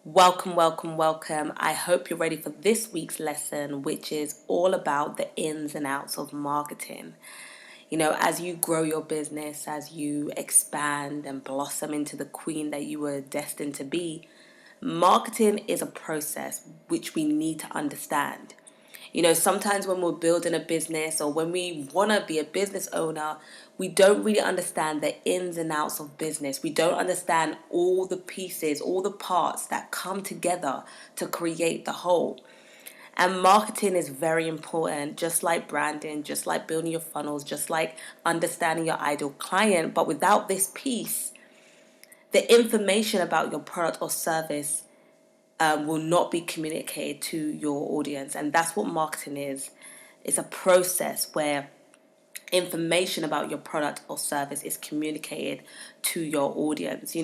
Welcome, welcome, welcome. I hope you're ready for this week's lesson, which is all about the ins and outs of marketing. As you grow your business, as you expand and blossom into the queen that you were destined to be, marketing is a process which we need to understand. Sometimes when we're building a business or when we want to be a business owner, we don't really understand the ins and outs of business. We don't understand all the pieces, all the parts that come together to create the whole. And marketing is very important, just like branding, just like building your funnels, just like understanding your ideal client. But without this piece, the information about your product or service will not be communicated to your audience. And that's what marketing is. It's a process where information about your product or service is communicated to your audience.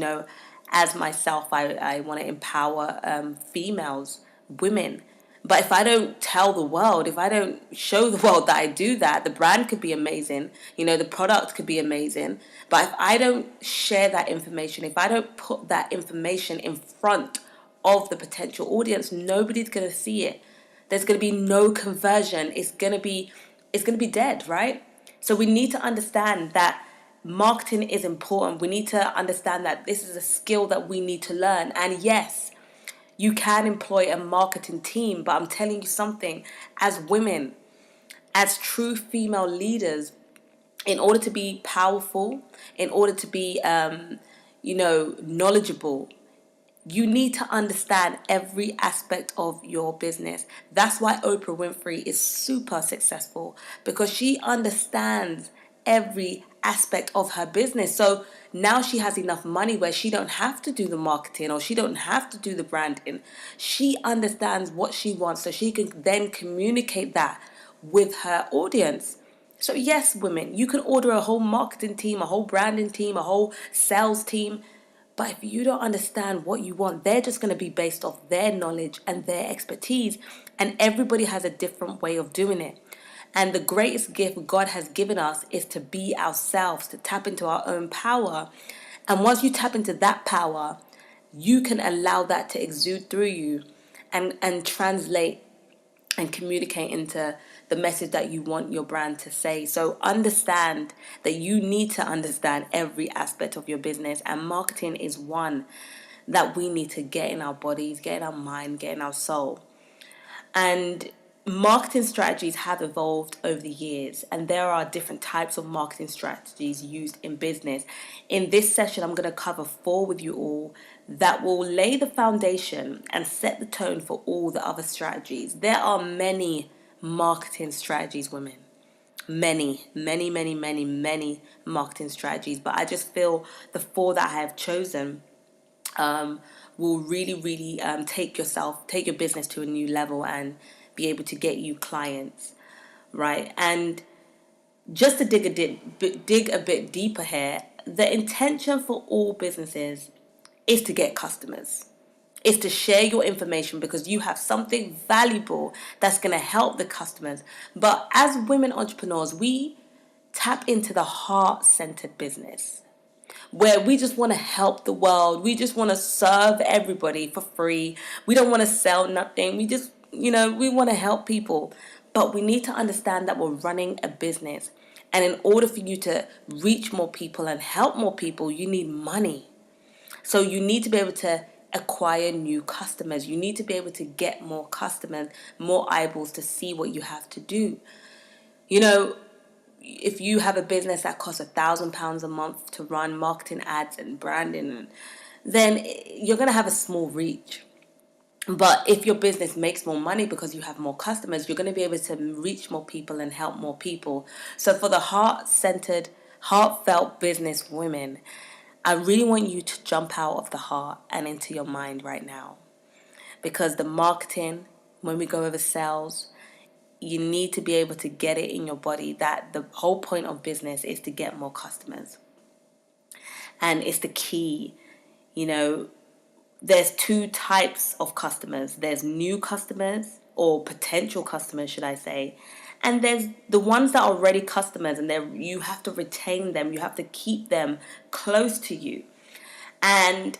As myself, I want to empower females, women. But if I don't tell the world, if I don't show the world that I do that, the brand could be amazing, the product could be amazing. But if I don't share that information, if I don't put that information in front of the potential audience, nobody's going to see it. There's going to be no conversion. It's going to be dead, right? So we need to understand that marketing is important. We need to understand that this is a skill that we need to learn. And yes, you can employ a marketing team, but I'm telling you something, as women, as true female leaders, in order to be powerful, in order to be, knowledgeable, you need to understand every aspect of your business. That's why Oprah Winfrey is super successful, because she understands every aspect of her business. So now she has enough money where she don't have to do the marketing or she don't have to do the branding. She understands what she wants, so she can then communicate that with her audience. So yes, women, you can order a whole marketing team, a whole branding team, a whole sales team. But if you don't understand what you want, they're just going to be based off their knowledge and their expertise. And everybody has a different way of doing it. And the greatest gift God has given us is to be ourselves, to tap into our own power. And once you tap into that power, you can allow that to exude through you and translate and communicate into the message that you want your brand to say. So understand that you need to understand every aspect of your business, and marketing is one that we need to get in our bodies, get in our mind, get in our soul. And marketing strategies have evolved over the years, and there are different types of marketing strategies used in business. In this session, I'm going to cover 4 with you all that will lay the foundation and set the tone for all the other strategies. There are many marketing strategies, women. Many marketing strategies, but I just feel the 4 that I have chosen will really take your business to a new level and be able to get you clients, right? And just to dig a bit deeper here, the intention for all businesses is to get customers, is to share your information because you have something valuable that's going to help the customers. But as women entrepreneurs, we tap into the heart-centered business, where we just want to help the world. We just want to serve everybody for free. We don't want to sell nothing. We just, we want to help people. But we need to understand that we're running a business. And in order for you to reach more people and help more people, you need money. So you need to be able to acquire new customers. You need to be able to get more customers, more eyeballs to see what you have to do. If you have a business that costs £1,000 a month to run marketing ads and branding, then you're going to have a small reach. But if your business makes more money because you have more customers, you're going to be able to reach more people and help more people. So for the heart-centered, heartfelt business women, I really want you to jump out of the heart and into your mind right now. Because the marketing, when we go over sales, you need to be able to get it in your body that the whole point of business is to get more customers. And it's the key. There's 2 types of customers. There's new customers, or potential customers, should I say. And there's the ones that are already customers, and you have to retain them. You have to keep them close to you. And,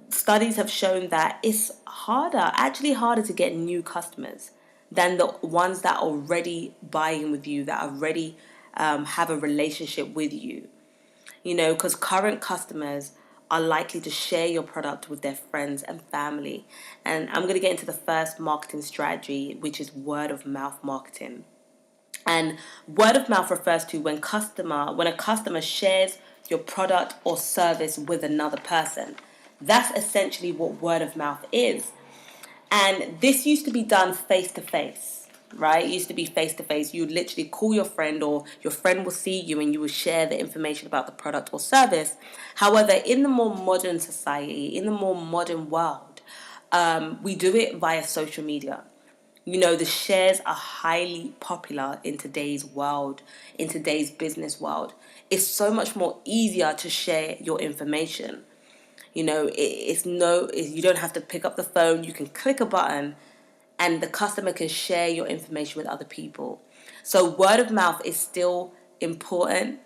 studies have shown that it's actually harder to get new customers than the ones that are already buying with you, that already have a relationship with you. Because current customers are likely to share your product with their friends and family. And I'm going to get into the first marketing strategy, which is word of mouth marketing. And word of mouth refers to when a customer shares your product or service with another person. That's essentially what word of mouth is. And this used to be done face to face, right? It used to be face to face. You would literally call your friend, or your friend will see you and you will share the information about the product or service. However, in the more modern society, in the more modern world, we do it via social media. The shares are highly popular in today's world, in today's business world. It's so much more easier to share your information. You don't have to pick up the phone. You can click a button and the customer can share your information with other people. So word of mouth is still important,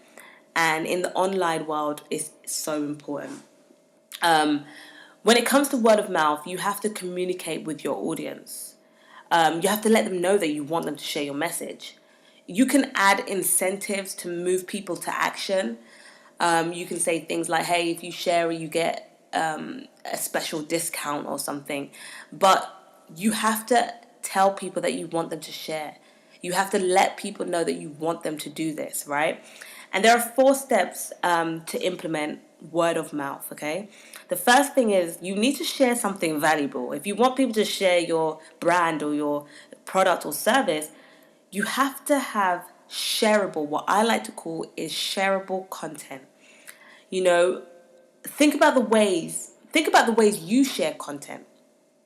and in the online world is so important. When it comes to word of mouth, you have to communicate with your audience. You have to let them know that you want them to share your message. You can add incentives to move people to action. You can say things like, hey, if you share it, you get a special discount or something. But you have to tell people that you want them to share. You have to let people know that you want them to do this, right? And there are 4 steps to implement word of mouth, okay? The first thing is you need to share something valuable. If you want people to share your brand or your product or service, you have to have shareable, what I like to call is shareable content. Think about the ways you share content.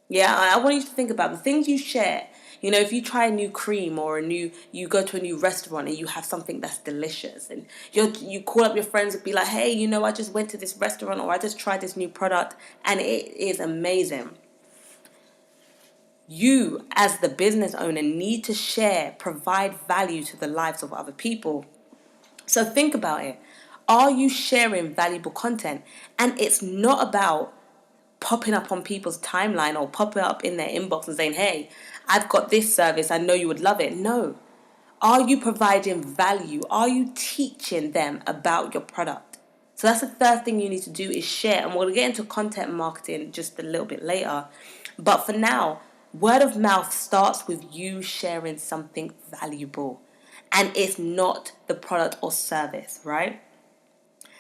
Yeah, I want you to think about the things you share. If you try a new cream, or you go to a new restaurant and you have something that's delicious, and you call up your friends and be like, hey, I just went to this restaurant, or I just tried this new product and it is amazing. You, as the business owner, need to provide value to the lives of other people. So think about it. Are you sharing valuable content? And it's not about popping up on people's timeline or popping up in their inbox and saying, hey, I've got this service, I know you would love it. No. Are you providing value? Are you teaching them about your product? So that's the third thing you need to do, is share. And we'll get into content marketing just a little bit later. But for now, word of mouth starts with you sharing something valuable. And it's not the product or service, right?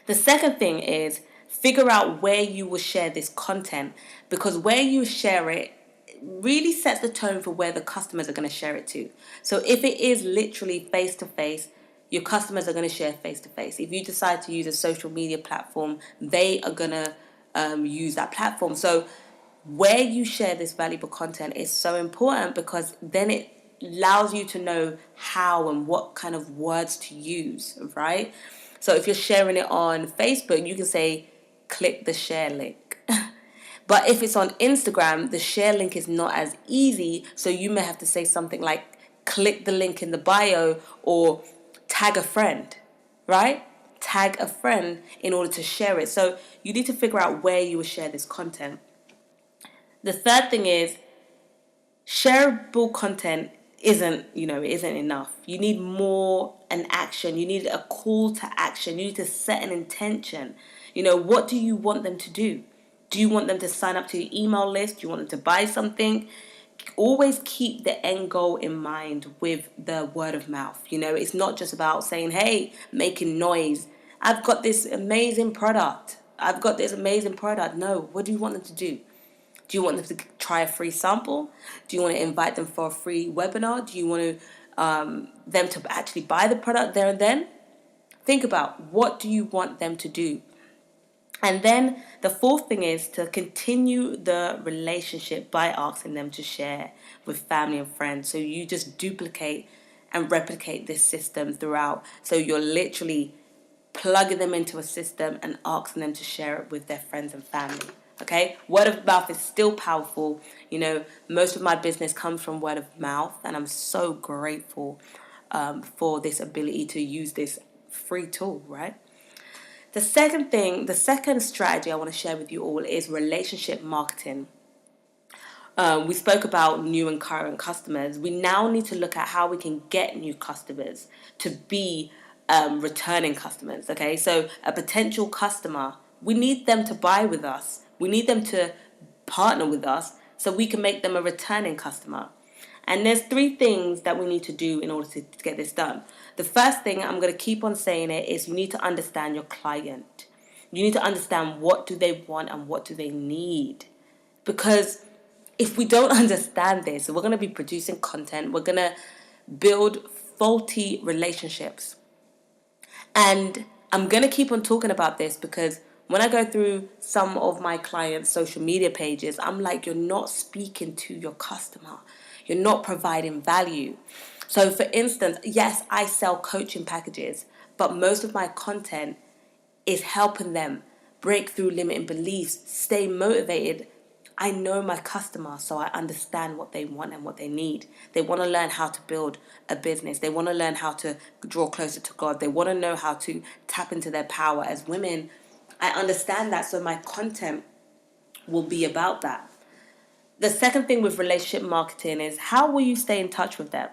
The second thing is figure out where you will share this content, because where you share it really sets the tone for where the customers are going to share it to. So if it is literally face to face, your customers are going to share face to face. If you decide to use a social media platform, they are going to use that platform. So where you share this valuable content is so important, because then it allows you to know how and what kind of words to use, right? So if you're sharing it on Facebook, you can say, click the share link. But if it's on Instagram, the share link is not as easy. So you may have to say something like, click the link in the bio, or tag a friend, right? Tag a friend in order to share it. So you need to figure out where you will share this content. The third thing is, shareable content isn't enough. You need more, an action. You need a call to action. You need to set an intention. What do you want them to do? Do you want them to sign up to your email list? Do you want them to buy something? Always keep the end goal in mind with the word of mouth. It's not just about saying, hey, making noise. I've got this amazing product. No, what do you want them to do? Do you want them to try a free sample? Do you want to invite them for a free webinar? Do you want them to actually buy the product there and then? Think about, what do you want them to do? And then the fourth thing is to continue the relationship by asking them to share with family and friends. So you just duplicate and replicate this system throughout. So you're literally plugging them into a system and asking them to share it with their friends and family. Okay, word of mouth is still powerful. Most of my business comes from word of mouth, and I'm so grateful for this ability to use this free tool, right? The second strategy I want to share with you all is relationship marketing. We spoke about new and current customers. We now need to look at how we can get new customers to be returning customers. Okay, so a potential customer, we need them to buy with us. We need them to partner with us so we can make them a returning customer. And there's three things that we need to do in order to get this done. The first thing, I'm going to keep on saying it, is you need to understand your client. You need to understand what do they want and what do they need. Because if we don't understand this, we're going to be producing content. We're going to build faulty relationships. And I'm going to keep on talking about this because when I go through some of my clients' social media pages, I'm like, you're not speaking to your customer. You're not providing value. So for instance, yes, I sell coaching packages, but most of my content is helping them break through limiting beliefs, stay motivated. I know my customer, so I understand what they want and what they need. They want to learn how to build a business. They want to learn how to draw closer to God. They want to know how to tap into their power. As women, I understand that, so my content will be about that. The second thing with relationship marketing is how will you stay in touch with them?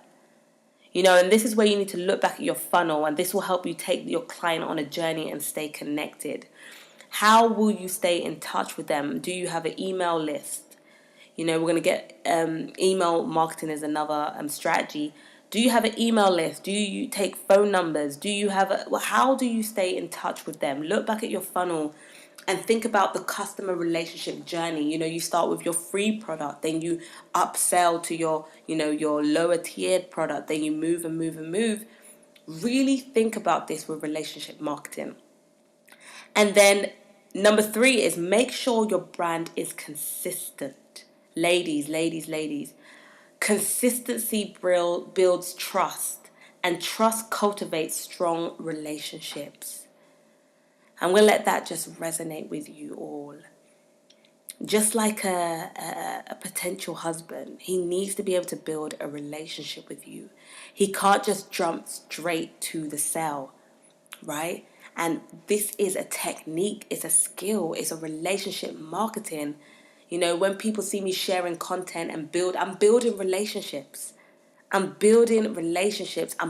And this is where you need to look back at your funnel, and this will help you take your client on a journey and stay connected. How will you stay in touch with them? Do you have an email list? We're going to get email marketing as another strategy. Do you have an email list? Do you take phone numbers? How do you stay in touch with them? Look back at your funnel and think about the customer relationship journey. You start with your free product, then you upsell to your lower tiered product, then you move and move and move. Really think about this with relationship marketing. And then number 3 is make sure your brand is consistent. Ladies. Consistency builds trust, and trust cultivates strong relationships. I'm going to let that just resonate with you all. Just like a potential husband, he needs to be able to build a relationship with you. He can't just jump straight to the sell, right? And this is a technique, it's a skill, it's a relationship marketing. When people see me sharing content and I'm building relationships. I'm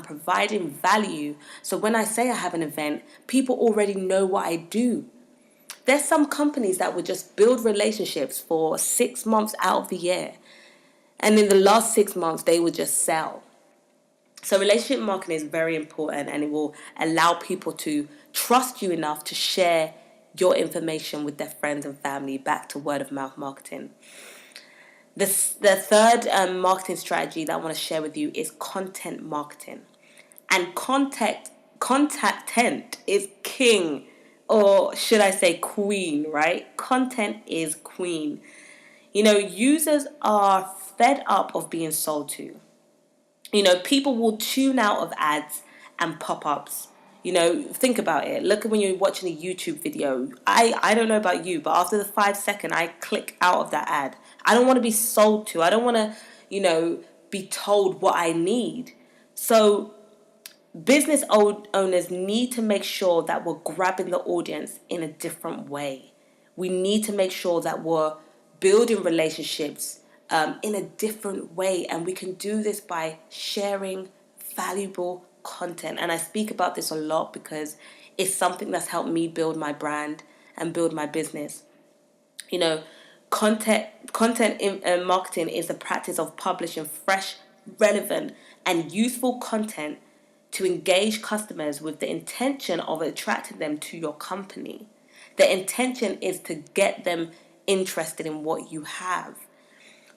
providing value. So when I say I have an event, people already know what I do. There's some companies that would just build relationships for 6 months out of the year. And in the last 6 months, they would just sell. So relationship marketing is very important, and it will allow people to trust you enough to share your information with their friends and family, back to word of mouth marketing. The third marketing strategy that I want to share with you is content marketing. And content is king, or should I say queen, right? Content is queen. Users are fed up of being sold to. People will tune out of ads and pop-ups. Think about it. Look at when you're watching a YouTube video. I don't know about you, but after the 5 second, I click out of that ad. I don't want to be sold to. I don't want to, be told what I need. So business owners need to make sure that we're grabbing the audience in a different way. We need to make sure that we're building relationships in a different way. And we can do this by sharing valuable content. And I speak about this a lot because it's something that's helped me build my brand and build my business. Content marketing is the practice of publishing fresh, relevant, and useful content to engage customers with the intention of attracting them to your company. The intention is to get them interested in what you have.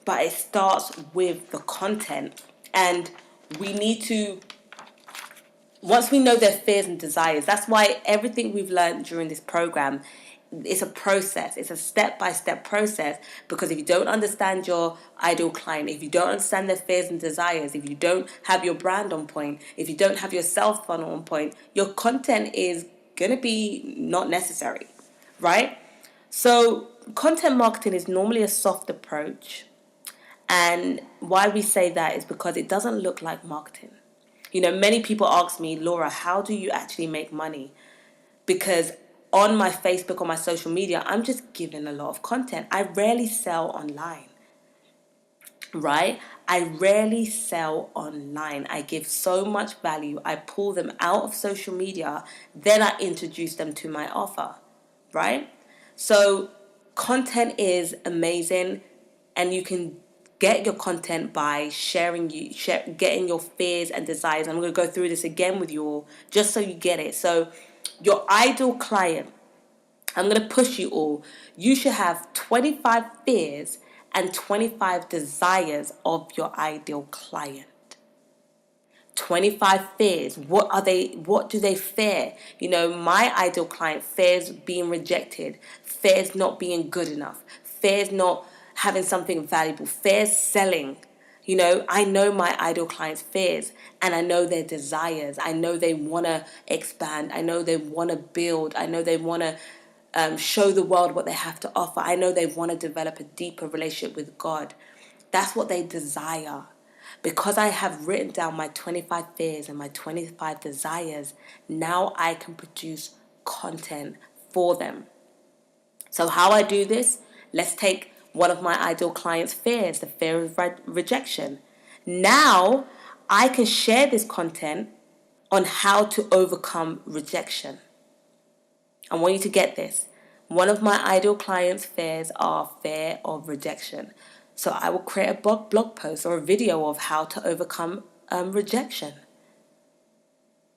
But it starts with the content. And we need to, once we know their fears and desires, that's why everything we've learned during this program, it's a process. It's a step-by-step process, because if you don't understand your ideal client, if you don't understand their fears and desires, if you don't have your brand on point, if you don't have your sales funnel on point, your content is going to be not necessary, right? So content marketing is normally a soft approach. And why we say that is because it doesn't look like marketing. Many people ask me, Laura, how do you actually make money? Because on my Facebook or my social media, I'm just giving a lot of content. I rarely sell online, right? I rarely sell online. I give so much value. I pull them out of social media, then I introduce them to my offer, right? So content is amazing, and you can get your content by getting your fears and desires. I'm going to go through this again with you all just so you get it. So your ideal client, I'm going to push you all. You should have 25 fears and 25 desires of your ideal client. 25 fears. What are they? What do they fear? You know, my ideal client fears being rejected, fears not being good enough, fears not having something valuable, fears selling. You know, I know my ideal client's fears, and I know their desires. I know they want to expand. I know they want to build. I know they want to show the world what they have to offer. I know they want to develop a deeper relationship with God. That's what they desire. Because I have written down my 25 fears and my 25 desires, now I can produce content for them. So how I do this, let's take one of my ideal clients' fears, the fear of rejection. Now I can share this content on how to overcome rejection. I want you to get this. One of my ideal clients' fears are fear of rejection. So I will create a blog post or a video of how to overcome rejection.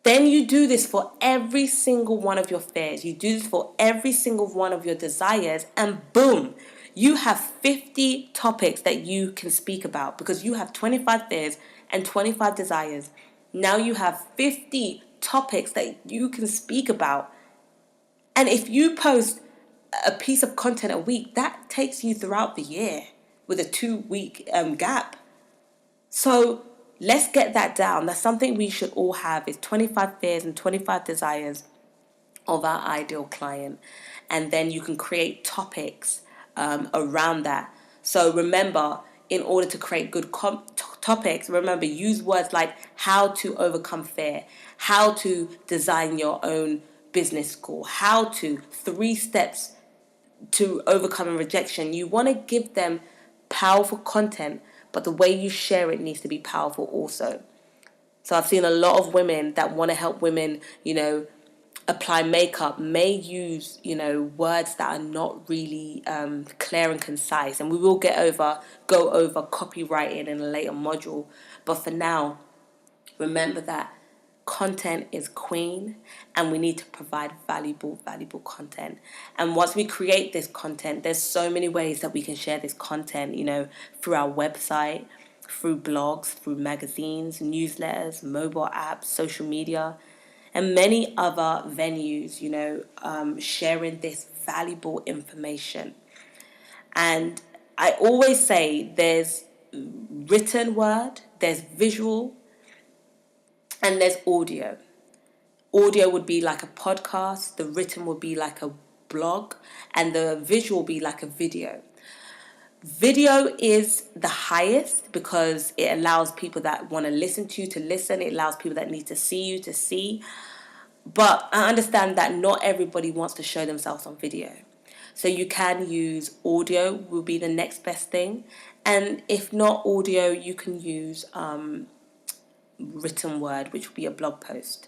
Then you do this for every single one of your fears. You do this for every single one of your desires, and boom, you have 50 topics that you can speak about because you have 25 fears and 25 desires. Now you have 50 topics that you can speak about. And if you post a piece of content a week, that takes you throughout the year with a 2-week gap. So let's get that down. That's something we should all have, is 25 fears and 25 desires of our ideal client. And then you can create topics around that. So remember, in order to create good topics, remember, use words like how to overcome fear, how to design your own business school, how to 3 steps to overcoming rejection. You want to give them powerful content, but the way you share it needs to be powerful also. So I've seen a lot of women that want to help women, you know, apply makeup may use, you know, words that are not really clear and concise. And we will go over copywriting in a later module. But for now, remember that content is queen, and we need to provide valuable content. And once we create this content, there's so many ways that we can share this content, you know, through our website, through blogs, through magazines, newsletters, mobile apps, social media, and many other venues, you know, sharing this valuable information. And I always say there's written word, there's visual, and there's audio. Audio would be like a podcast, the written would be like a blog, and the visual would be like a video. Video is the highest because it allows people that want to listen to listen. It allows people that need to see you to see. But I understand that not everybody wants to show themselves on video. So you can use audio, will be the next best thing. And if not audio, you can use written word, which will be a blog post.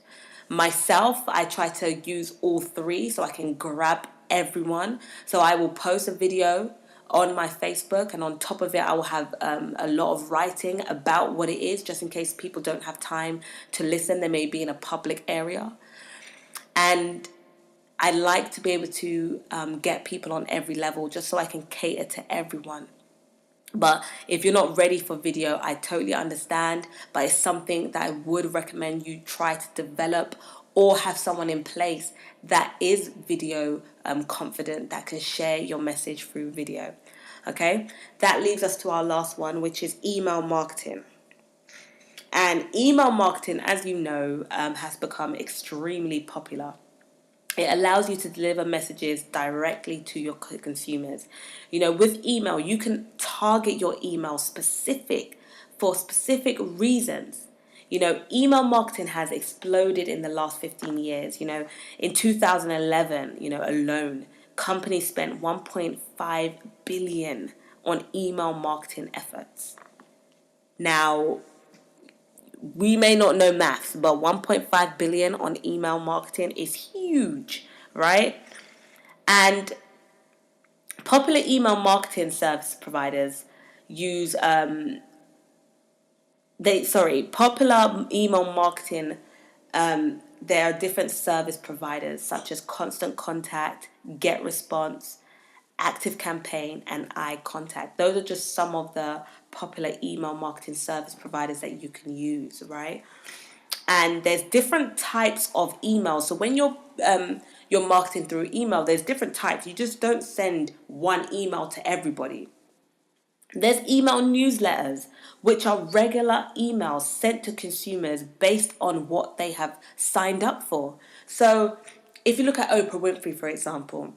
Myself, I try to use all 3 so I can grab everyone. So I will post a video on my Facebook, and on top of it I will have a lot of writing about what it is, just in case people don't have time to listen. They may be in a public area. And I like to be able to get people on every level, just so I can cater to everyone. But if you're not ready for video, I totally understand. But it's something that I would recommend you try to develop, or have someone in place that is video confident, that can share your message through video. Okay, that leaves us to our last one, which is email marketing. And email marketing, as you know, has become extremely popular. It allows you to deliver messages directly to your consumers. You know, with email, you can target your email for specific reasons. Email marketing has exploded in the last 15 years. In 2011, alone, companies spent 1.5 billion on email marketing efforts. Now, we may not know maths, but 1.5 billion on email marketing is huge, right? And popular email marketing service providers use popular email marketing, there are different service providers such as Constant Contact, Get Response, Active Campaign, and iContact. Those are just some of the popular email marketing service providers that you can use, right? And there's different types of emails. So when you're marketing through email, there's different types. You just don't send one email to everybody. There's email newsletters, which are regular emails sent to consumers based on what they have signed up for. So if you look at Oprah Winfrey, for example,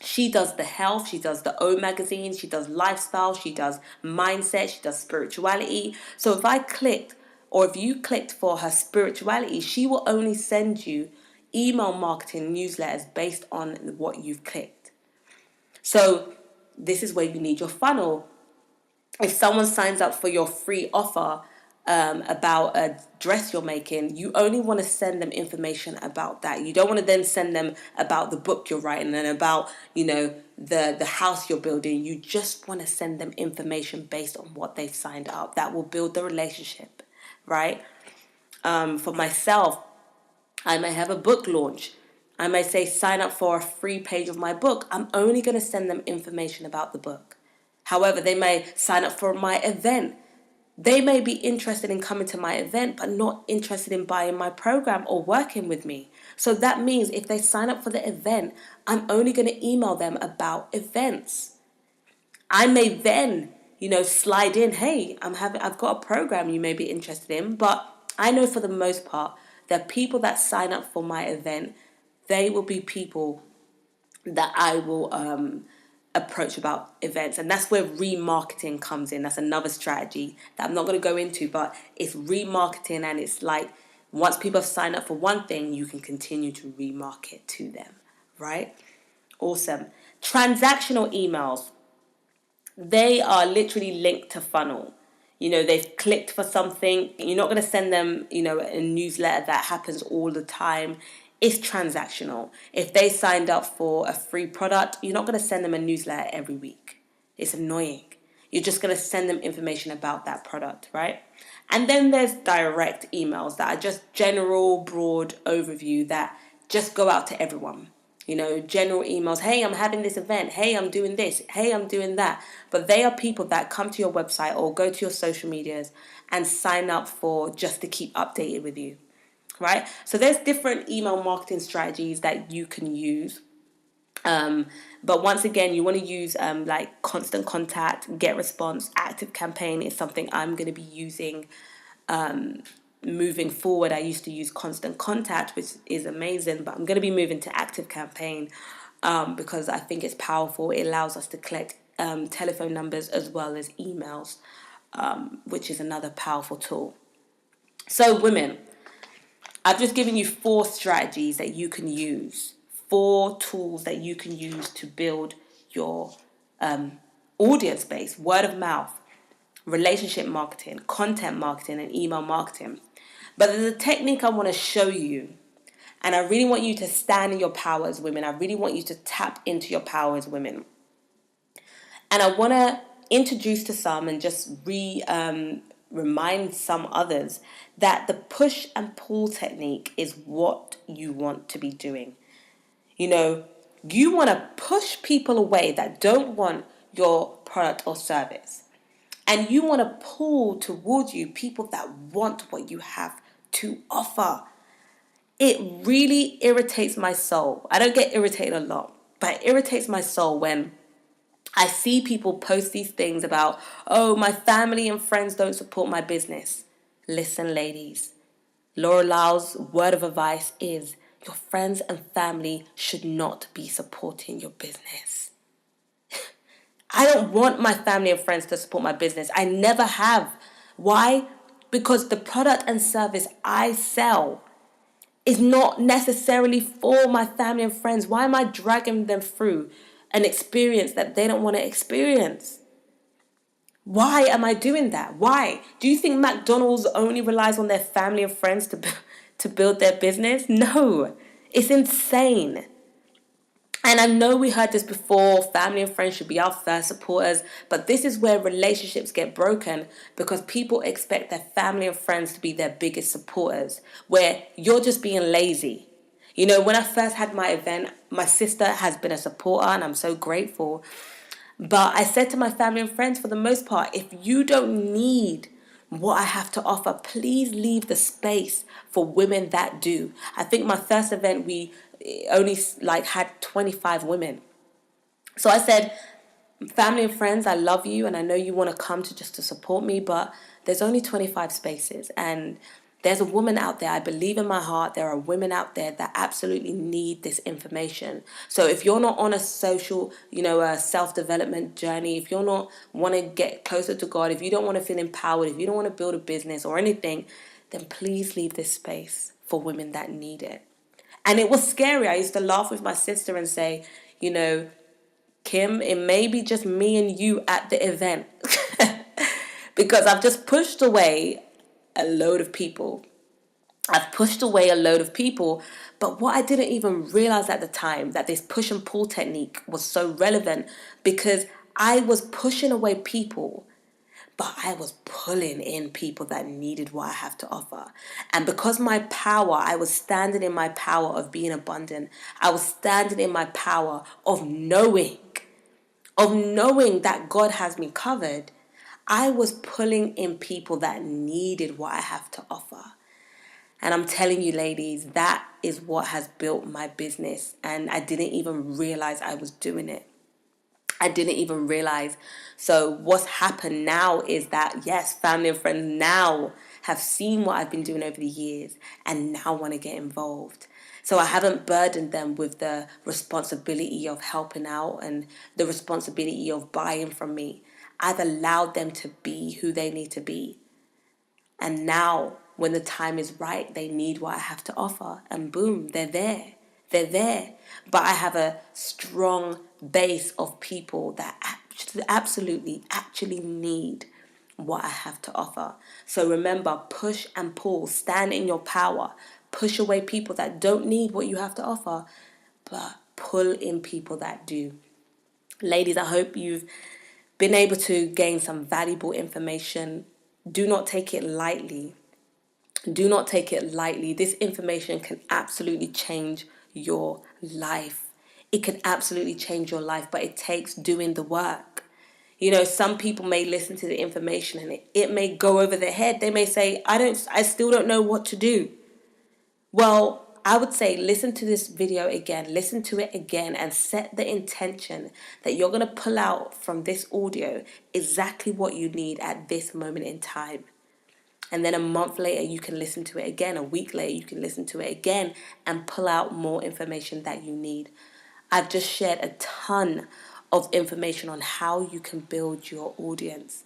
she does the health, she does the O magazine, she does lifestyle, she does mindset, she does spirituality. So if you clicked for her spirituality, she will only send you email marketing newsletters based on what you've clicked. So this is where you need your funnel. If someone signs up for your free offer about a dress you're making, you only want to send them information about that. You don't want to then send them about the book you're writing and about, the house you're building. You just want to send them information based on what they've signed up. That will build the relationship, right? For myself, I may have a book launch. I may say, sign up for a free page of my book. I'm only going to send them information about the book. However, they may sign up for my event. They may be interested in coming to my event, but not interested in buying my program or working with me. So that means if they sign up for the event, I'm only going to email them about events. I may then, slide in, hey, I've got a program you may be interested in, but I know for the most part, the people that sign up for my event, they will be people that I will approach about events. And that's where remarketing comes in. That's another strategy that I'm not going to go into, but it's remarketing, and it's like once people have signed up for one thing, you can continue to remarket to them, right? Awesome. Transactional emails, they are literally linked to funnel. They've clicked for something. You're not going to send them, a newsletter that happens all the time. It's transactional. If they signed up for a free product, you're not going to send them a newsletter every week. It's annoying. You're just going to send them information about that product, right? And then there's direct emails that are just general, broad overview that just go out to everyone. General emails. Hey, I'm having this event. Hey, I'm doing this. Hey, I'm doing that. But they are people that come to your website or go to your social medias and sign up for just to keep updated with you. Right? So there's different email marketing strategies that you can use. But once again, you want to use like Constant Contact, Get Response, Active Campaign is something I'm going to be using moving forward. I used to use Constant Contact, which is amazing, but I'm going to be moving to Active Campaign because I think it's powerful. It allows us to collect telephone numbers as well as emails, which is another powerful tool. So women, I've just given you 4 strategies that you can use, 4 tools that you can use to build your audience base, word of mouth, relationship marketing, content marketing, and email marketing. But there's a technique I want to show you, and I really want you to stand in your power as women. I really want you to tap into your power as women. And I want to introduce to some and just remind some others that the push and pull technique is what you want to be doing. You want to push people away that don't want your product or service. And you want to pull towards you people that want what you have to offer. It really irritates my soul. I don't get irritated a lot, but it irritates my soul when I see people post these things about, oh, my family and friends don't support my business. Listen, ladies, Laura Lyle's word of advice is your friends and family should not be supporting your business. I don't want my family and friends to support my business. I never have. Why? Because the product and service I sell is not necessarily for my family and friends. Why am I dragging them through an experience that they don't want to experience? Why am I doing that? Why? Do you think McDonald's only relies on their family and friends to build their business? No, it's insane. And I know we heard this before, family and friends should be our first supporters, but this is where relationships get broken because people expect their family and friends to be their biggest supporters, where you're just being lazy. You know, when I first had my event, my sister has been a supporter and I'm so grateful. But I said to my family and friends, for the most part, if you don't need what I have to offer, please leave the space for women that do. I think my first event, we only had 25 women. So I said, family and friends, I love you and I know you want to come to just to support me, but there's only 25 spaces and there's a woman out there. I believe in my heart there are women out there that absolutely need this information. So if you're not on a social, a self-development journey, if you're not want to get closer to God, if you don't want to feel empowered, if you don't want to build a business or anything, then please leave this space for women that need it. And it was scary. I used to laugh with my sister and say, Kim, it may be just me and you at the event because I've just pushed away a load of people. I've pushed away a load of people, but what I didn't even realize at the time that this push and pull technique was so relevant because I was pushing away people, but I was pulling in people that needed what I have to offer. And because I was standing in my power of being abundant. I was standing in my power of knowing that God has me covered. I was pulling in people that needed what I have to offer. And I'm telling you, ladies, that is what has built my business. And I didn't even realize I was doing it. I didn't even realize. So what's happened now is that, yes, family and friends now have seen what I've been doing over the years and now want to get involved. So I haven't burdened them with the responsibility of helping out and the responsibility of buying from me. I've allowed them to be who they need to be. And now, when the time is right, they need what I have to offer. And boom, they're there. They're there. But I have a strong base of people that absolutely, actually need what I have to offer. So remember, push and pull. Stand in your power. Push away people that don't need what you have to offer, but pull in people that do. Ladies, I hope you've been able to gain some valuable information. Do not take it lightly. Do not take it lightly. This information can absolutely change your life. It can absolutely change your life, but it takes doing the work. Some people may listen to the information and it may go over their head. They may say, I still don't know what to do. Well, I would say listen to this video again, listen to it again and set the intention that you're going to pull out from this audio exactly what you need at this moment in time. And then a month later, you can listen to it again. A week later, you can listen to it again and pull out more information that you need. I've just shared a ton of information on how you can build your audience.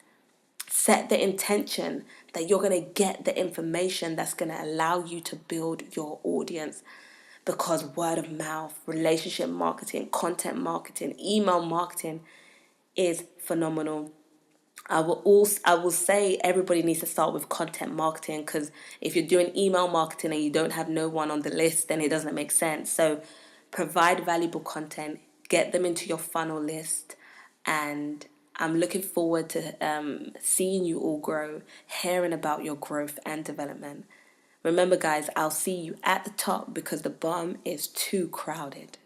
Set the intention that you're going to get the information that's going to allow you to build your audience. Because word of mouth, relationship marketing, content marketing, email marketing is phenomenal. I will say everybody needs to start with content marketing because if you're doing email marketing and you don't have no one on the list, then it doesn't make sense. So provide valuable content, get them into your funnel list, and I'm looking forward to seeing you all grow, hearing about your growth and development. Remember, guys, I'll see you at the top because the bottom is too crowded.